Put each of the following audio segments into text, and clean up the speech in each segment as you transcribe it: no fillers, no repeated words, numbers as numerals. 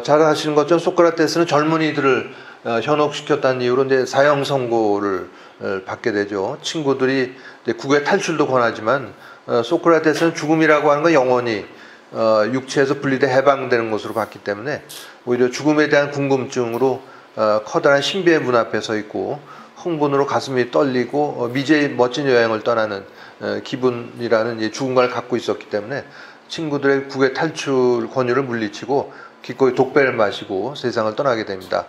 잘 아시는 것처럼 소크라테스는 젊은이들을 현혹시켰다는 이유로 이제 사형 선고를 받게 되죠. 친구들이 이제 국외 탈출도 권하지만 소크라테스는 죽음이라고 하는 건 영원히 육체에서 분리돼 해방되는 것으로 봤기 때문에 오히려 죽음에 대한 궁금증으로 커다란 신비의 문 앞에 서 있고 흥분으로 가슴이 떨리고 미제의 멋진 여행을 떠나는 기분이라는 죽음감을 갖고 있었기 때문에 친구들의 국외 탈출 권유를 물리치고 기꺼이 독배를 마시고 세상을 떠나게 됩니다.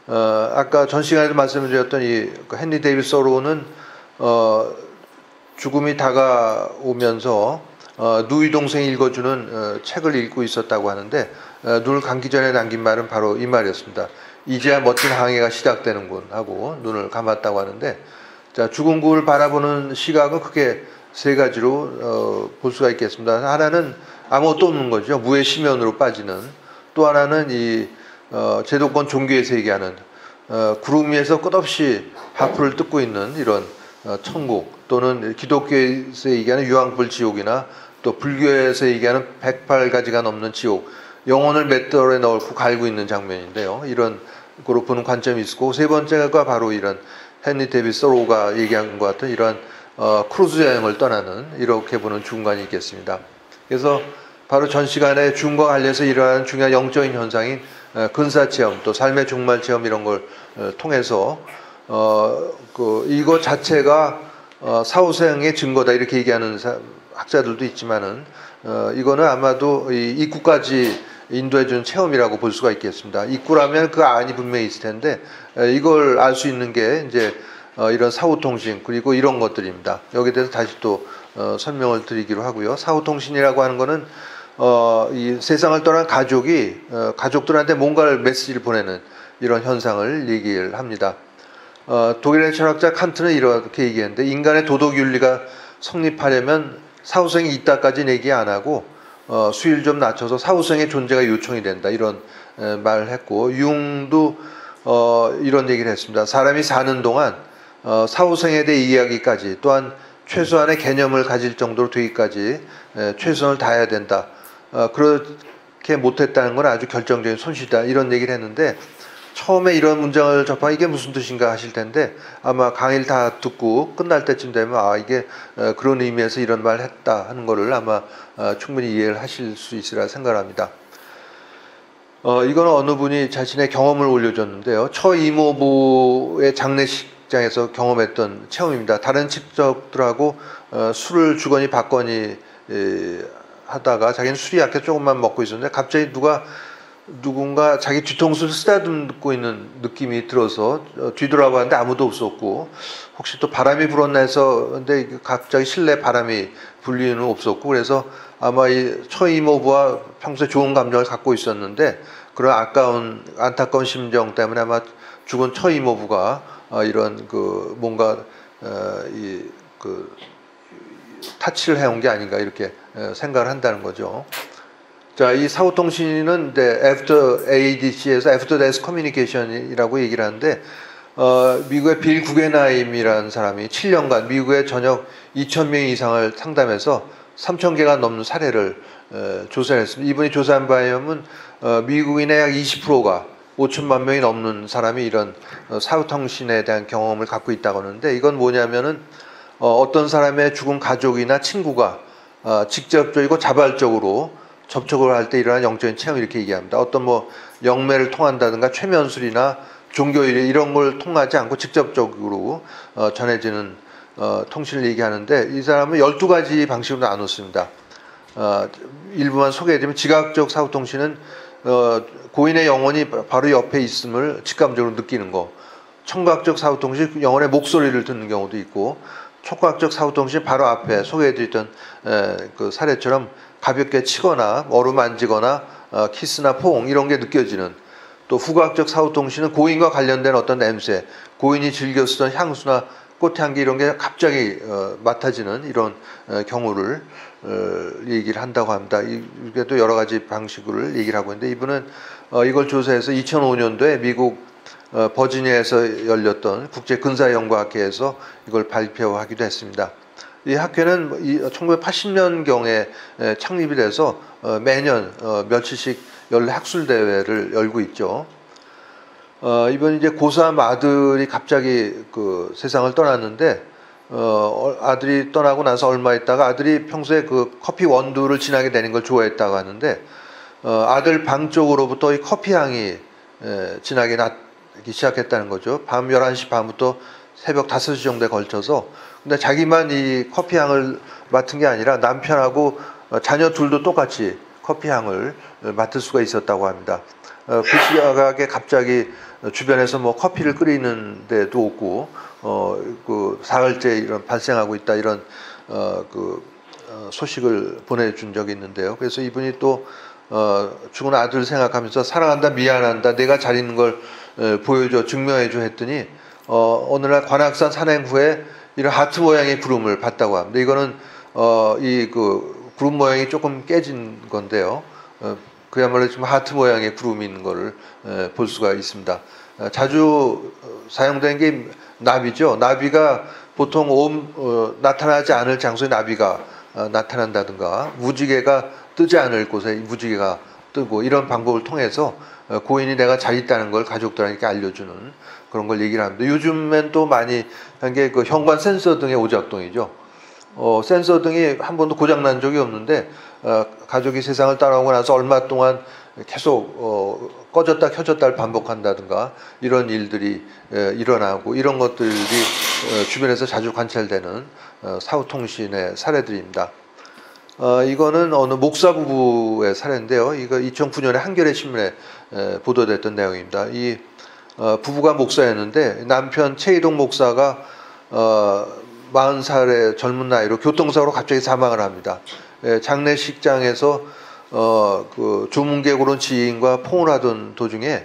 아까 전 시간에도 말씀드렸던 이 헨리 데이비드 소로우는 죽음이 다가오면서 누이 동생이 읽어주는 책을 읽고 있었다고 하는데 눈을 감기 전에 남긴 말은 바로 이 말이었습니다. 이제야 멋진 항해가 시작되는군 하고 눈을 감았다고 하는데, 자, 죽음을 바라보는 시각은 크게 세 가지로 볼 수가 있겠습니다. 하나는 아무것도 없는 거죠. 무의 심연으로 빠지는. 또 하나는 이 제도권 종교에서 얘기하는 구름 위에서 끝없이 하프를 뜯고 있는 이런 천국, 또는 기독교에서 얘기하는 유황불 지옥이나 또 불교에서 얘기하는 108가지가 넘는 지옥, 영혼을 맷돌에 넣고 갈고 있는 장면인데요. 이런 거로 보는 관점이 있고, 세 번째가 바로 이런 헨리 데이비드 소로우가 얘기한 것 같은 이런 크루즈 여행을 떠나는, 이렇게 보는 중간이 있겠습니다. 그래서 바로 전 시간에 죽음과 관련해서 일어나는 중요한 영적인 현상인 근사체험, 또 삶의 종말 체험, 이런 걸 통해서 이것 자체가 사후생의 증거다 이렇게 얘기하는 학자들도 있지만은 이거는 아마도 이 입구까지 인도해주는 체험이라고 볼 수가 있겠습니다. 입구라면 그 안이 분명히 있을 텐데 이걸 알 수 있는 게 이제 이런 사후통신, 그리고 이런 것들입니다. 여기에 대해서 다시 또 설명을 드리기로 하고요. 사후통신이라고 하는 거는 이 세상을 떠난 가족이 가족들한테 뭔가를 메시지를 보내는 이런 현상을 얘기를 합니다. 독일의 철학자 칸트는 이렇게 얘기했는데, 인간의 도덕윤리가 성립하려면 사후생이 있다까지는 얘기 안 하고 수위를 좀 낮춰서 사후생의 존재가 요청이 된다, 이런 말을 했고, 융도 이런 얘기를 했습니다. 사람이 사는 동안 사후생에 대해 이야기까지, 또한 최소한의 개념을 가질 정도로 되기까지 최선을 다해야 된다. 그렇게 못했다는 건 아주 결정적인 손실이다, 이런 얘기를 했는데, 처음에 이런 문장을 접하면 이게 무슨 뜻인가 하실 텐데, 아마 강의를 다 듣고 끝날 때쯤 되면 이게 그런 의미에서 이런 말을 했다 하는 거를 아마 충분히 이해를 하실 수 있으리라 생각합니다. 이거는 어느 분이 자신의 경험을 올려줬는데요. 처이모부의 장례식장에서 경험했던 체험입니다. 다른 친척들하고 술을 주거니 받거니 하다가 자기는 술이 약해 조금만 먹고 있었는데 갑자기 누군가 자기 뒤통수를 쓰다듬고 있는 느낌이 들어서 뒤돌아봤는데 아무도 없었고, 혹시 또 바람이 불었나 해서, 근데 갑자기 실내 바람이 불 리는 없었고, 그래서 아마 이 처이모부와 평소에 좋은 감정을 갖고 있었는데 그런 안타까운 심정 때문에 아마 죽은 처이모부가 이런 뭔가 타치를 해온 게 아닌가, 이렇게 생각을 한다는 거죠. 자, 이 사후통신은 After ADC에서 After Death Communication이라고 얘기를 하는데, 미국의 빌 구겐하임이라는 사람이 7년간 미국의 전역 2,000명 이상을 상담해서 3,000개가 넘는 사례를 조사했습니다. 이분이 조사한 바에 의하면 미국인의 약 20%가 5천만 명이 넘는 사람이 이런 사후통신에 대한 경험을 갖고 있다고 하는데, 이건 뭐냐면은 어떤 사람의 죽은 가족이나 친구가 직접적이고 자발적으로 접촉을 할 때 일어나는 영적인 체험, 이렇게 얘기합니다. 어떤 영매를 통한다든가 최면술이나 종교일 이런 걸 통하지 않고 직접적으로 전해지는 통신을 얘기하는데, 이 사람은 12가지 방식으로 나눴습니다. 일부만 소개해드리면, 지각적 사후통신은 고인의 영혼이 바로 옆에 있음을 직감적으로 느끼는 거. 청각적 사후통신, 영혼의 목소리를 듣는 경우도 있고, 촉각적 사후통신, 바로 앞에 소개해드렸던 그 사례처럼 가볍게 치거나 어루만지거나 키스나 포옹, 이런 게 느껴지는. 또 후각적 사후통신은 고인과 관련된 어떤 냄새, 고인이 즐겨 쓰던 향수나 꽃향기, 이런 게 갑자기 맡아지는 이런 경우를 얘기를 한다고 합니다. 이게 또 여러 가지 방식을 얘기를 하고 있는데, 이분은 이걸 조사해서 2005년도에 미국 버지니아에서 열렸던 국제근사연구학회에서 이걸 발표하기도 했습니다. 이 학회는 1980년경에 창립이 돼서 매년 며칠씩 연례 학술 대회를 열고 있죠. 이번 이제 고3 아들이 갑자기 그 세상을 떠났는데 아들이 떠나고 나서 얼마 있다가 아들이 평소에 그 커피 원두를 진하게 내는 걸 좋아했다고 하는데 아들 방 쪽으로부터 이 커피 향이 진하게 나기 시작했다는 거죠. 밤 11시 반부터 새벽 5시 정도에 걸쳐서. 근데 자기만 이 커피 향을 맡은 게 아니라 남편하고 자녀 둘도 똑같이 커피 향을 맡을 수가 있었다고 합니다. 그 시각에 갑자기 주변에서 뭐 커피를 끓이는 데도 없고 그 사흘째 이런 발생하고 있다 이런 소식을 보내준 적이 있는데요. 그래서 이분이 또 죽은 아들 생각하면서 사랑한다, 미안한다, 내가 잘 있는 걸 보여줘, 증명해줘 했더니 어느 날 관악산 산행 후에 이런 하트 모양의 구름을 봤다고 합니다. 이거는 이 그 구름 모양이 조금 깨진 건데요. 그야말로 지금 하트 모양의 구름이 있는 것을 볼 수가 있습니다. 자주 사용된 게 나비죠. 나비가 보통 나타나지 않을 장소에 나비가 나타난다든가 무지개가 뜨지 않을 곳에 무지개가 뜨고 이런 방법을 통해서 고인이 내가 잘 있다는 걸 가족들에게 알려주는 그런 걸 얘기를 합니다. 요즘엔 또 많이 한 게 그 현관 센서 등의 오작동이죠. 센서 등이 한 번도 고장 난 적이 없는데 가족이 세상을 떠나고 나서 얼마 동안 계속 꺼졌다 켜졌다를 반복한다든가 이런 일들이 일어나고 이런 것들이 주변에서 자주 관찰되는 사후통신의 사례들입니다. 이거는 어느 목사 부부의 사례인데요. 이거 2009년에 한겨레 신문에 보도됐던 내용입니다. 이 부부가 목사였는데 남편 최희동 목사가 40살의 젊은 나이로 교통사고로 갑자기 사망을 합니다. 장례식장에서 그 조문객으로 지인과 포옹을 하던 도중에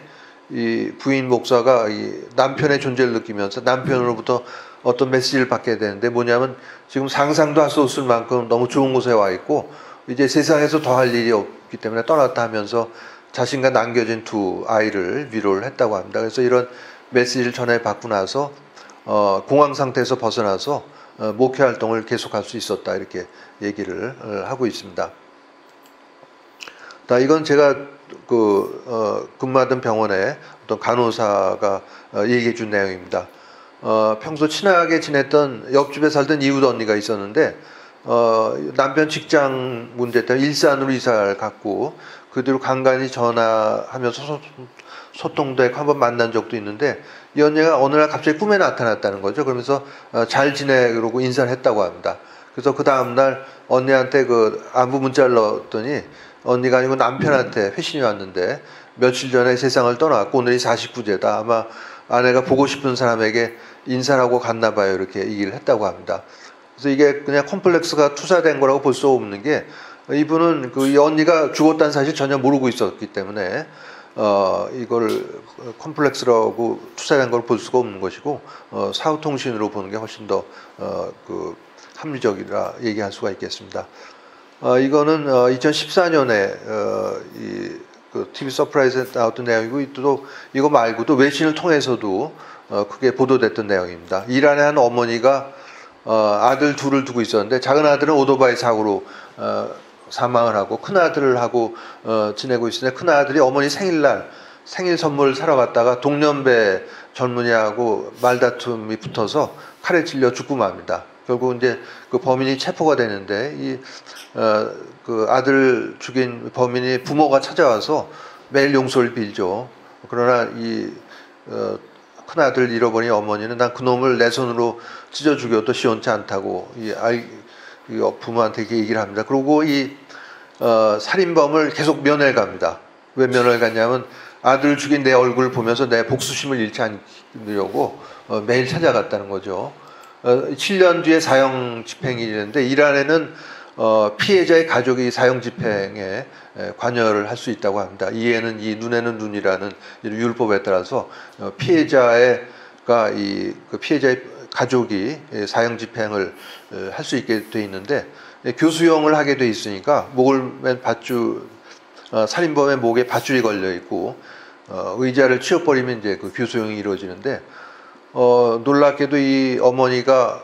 이 부인 목사가 이 남편의 존재를 느끼면서 남편으로부터 어떤 메시지를 받게 되는데 뭐냐면 지금 상상도 할 수 없을 만큼 너무 좋은 곳에 와 있고 이제 세상에서 더 할 일이 없기 때문에 떠났다 하면서 자신과 남겨진 두 아이를 위로를 했다고 합니다. 그래서 이런 메시지를 전해받고 나서 공황 상태에서 벗어나서 목회 활동을 계속할 수 있었다 이렇게 얘기를 하고 있습니다. 이건 제가 근무하던 병원에 어떤 간호사가 얘기해 준 내용입니다. 평소 친하게 지냈던 옆집에 살던 이웃 언니가 있었는데 남편 직장 문제 때문에 일산으로 이사를 갔고 그 뒤로 간간히 전화하면서 소통도 했고 한번 만난 적도 있는데 이 언니가 어느 날 갑자기 꿈에 나타났다는 거죠. 그러면서 잘 지내 그러고 인사를 했다고 합니다. 그래서 그 다음날 언니한테 그 안부 문자를 넣었더니 언니가 아니고 남편한테 회신이 왔는데 며칠 전에 세상을 떠났고 오늘이 49제다. 아마 아내가 보고 싶은 사람에게 인사를 하고 갔나 봐요. 이렇게 얘기를 했다고 합니다. 그래서 이게 그냥 컴플렉스가 투사된 거라고 볼 수 없는 게 이분은 이 언니가 죽었다는 사실 전혀 모르고 있었기 때문에 이걸 컴플렉스라고 투사된 걸 볼 수가 없는 것이고 사후통신으로 보는 게 훨씬 더 합리적이라 얘기할 수가 있겠습니다. 이거는 2014년에 그 TV 서프라이즈에 나왔던 내용이고 또 이거 말고도 외신을 통해서도 크게 보도됐던 내용입니다. 이란의 한 어머니가 아들 둘을 두고 있었는데 작은 아들은 오토바이 사고로 사망을 하고 큰 아들을 하고 지내고 있으는데 큰 아들이 어머니 생일날 생일 선물 사러 갔다가 동년배 젊은이하고 말다툼이 붙어서 칼에 찔려 죽고 맙니다. 결국 이제 그 범인이 체포가 되는데 그 아들 죽인 범인이 부모가 찾아와서 매일 용서를 빌죠. 그러나 큰 아들 잃어버린 어머니는 난 그놈을 내 손으로 찢어 죽여도 시원치 않다고 부모한테 이렇게 얘기를 합니다. 그리고 살인범을 계속 면회를 갑니다. 왜 면회를 갔냐면 아들 죽인 내 얼굴을 보면서 내 복수심을 잃지 않으려고 매일 찾아갔다는 거죠. 7년 뒤에 사형 집행이 되는데 이란에는 피해자의 가족이 사형 집행에 관여를 할 수 있다고 합니다. 이에는 이 눈에는 눈이라는 율법에 따라서 피해자의 가족이 사형 집행을 할 수 있게 돼 있는데 교수형을 하게 돼 있으니까 목을 맨 밧줄 살인범의 목에 밧줄이 걸려 있고 의자를 치워버리면 이제 그 교수형이 이루어지는데 놀랍게도 이 어머니가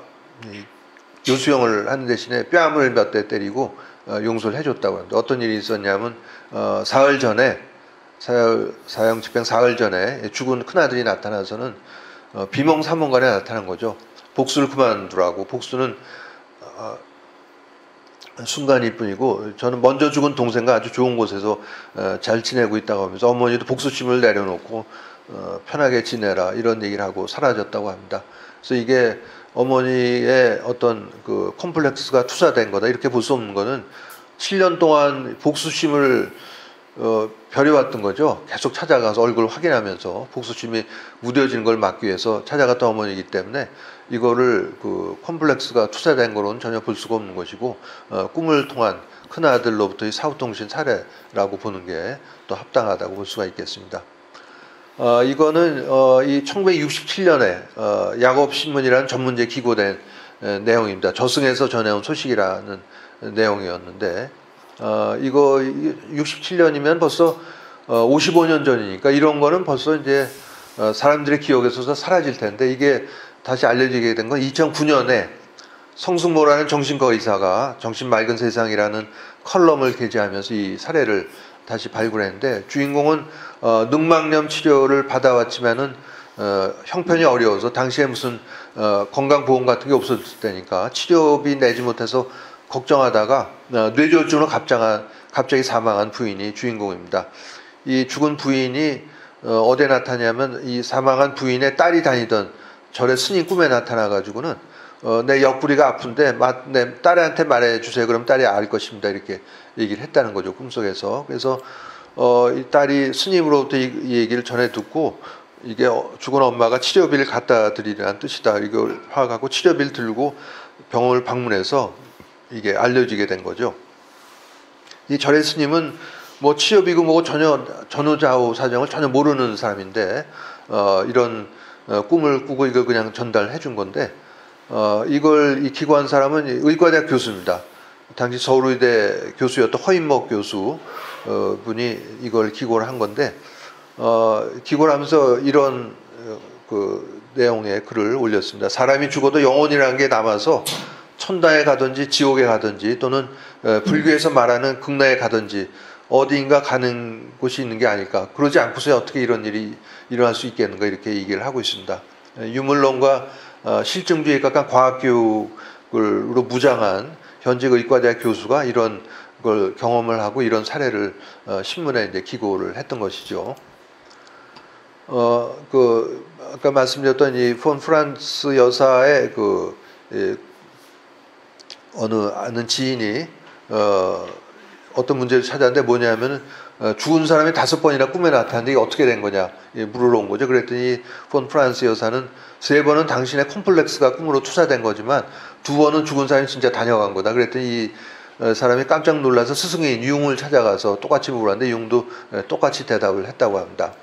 요수형을 하는 대신에 뺨을 몇 대 때리고 용서를 해줬다고 합니다. 어떤 일이 있었냐면 사흘 전에 사형 집행 사흘 전에 죽은 큰아들이 나타나서는 비몽사몽간에 나타난 거죠. 복수를 그만두라고. 복수는 순간일 뿐이고 저는 먼저 죽은 동생과 아주 좋은 곳에서 잘 지내고 있다고 하면서 어머니도 복수심을 내려놓고 편하게 지내라 이런 얘기를 하고 사라졌다고 합니다. 그래서 이게 어머니의 어떤 그 콤플렉스가 투사된 거다 이렇게 볼 수 없는 거는 7년 동안 복수심을 벼려왔던 거죠. 계속 찾아가서 얼굴 확인하면서 복수심이 무뎌지는 걸 막기 위해서 찾아갔던 어머니이기 때문에 이거를 그 콤플렉스가 투사된 거로는 전혀 볼 수가 없는 것이고 꿈을 통한 큰아들로부터의 사후통신 사례라고 보는 게 또 합당하다고 볼 수가 있겠습니다. 이거는 이 1967년에 야곱신문이라는 전문지에 기고된 내용입니다. 저승에서 전해온 소식이라는 내용이었는데 이거 67년이면 벌써 55년 전이니까 이런 거는 벌써 이제 사람들의 기억에서 사라질 텐데 이게 다시 알려지게 된 건 2009년에 성승모라는 정신과 의사가 정신 맑은 세상이라는 컬럼을 게재하면서 이 사례를 다시 발굴했는데 주인공은 늑막염 치료를 받아왔지만은 형편이 어려워서 당시에 무슨 건강보험 같은 게 없었을 때니까 치료비 내지 못해서 걱정하다가 뇌졸중으로 갑자기 사망한 부인이 주인공입니다. 이 죽은 부인이 어디에 나타나냐면 이 사망한 부인의 딸이 다니던 절의 스님 꿈에 나타나가지고는 내 옆구리가 아픈데 내 딸한테 말해주세요. 그럼 딸이 알 것입니다. 이렇게 얘기를 했다는 거죠. 꿈속에서. 그래서 이 딸이 스님으로부터 이 얘기를 전해 듣고 이게 죽은 엄마가 치료비를 갖다 드리라는 뜻이다. 이걸 파악하고 치료비를 들고 병원을 방문해서 이게 알려지게 된 거죠. 이 절의 스님은 뭐 치료비고 뭐고 전혀 전후좌우 사정을 전혀 모르는 사람인데 이런 꿈을 꾸고 이걸 그냥 전달해 준 건데 이걸 이 기고한 사람은 의과대학 교수입니다. 당시 서울의대 교수였던 허인목 교수 분이 이걸 기고를 한 건데 기고를 하면서 이런 그 내용의 글을 올렸습니다. 사람이 죽어도 영혼이라는 게 남아서 천당에 가든지 지옥에 가든지 또는 불교에서 말하는 극락에 가든지 어디인가 가는 곳이 있는 게 아닐까. 그러지 않고서 어떻게 이런 일이 일어날 수 있겠는가 이렇게 얘기를 하고 있습니다. 유물론과 실증주의에 가까운 과학교육으로 무장한 현직 의과대학 교수가 이런 걸 경험을 하고 이런 사례를 신문에 이제 기고를 했던 것이죠. 아까 말씀드렸던 이 폰 프란스 여사의 어느 아는 지인이 어떤 문제를 찾았는데 뭐냐면은 죽은 사람이 5번이나 꿈에 나타났는데 이게 어떻게 된 거냐 물으러 온 거죠. 그랬더니 폰 프란스 여사는 3번은 당신의 콤플렉스가 꿈으로 투사된 거지만 2번은 죽은 사람이 진짜 다녀간 거다. 그랬더니 이 사람이 깜짝 놀라서 스승인 융을 찾아가서 똑같이 물었는데 융도 똑같이 대답을 했다고 합니다.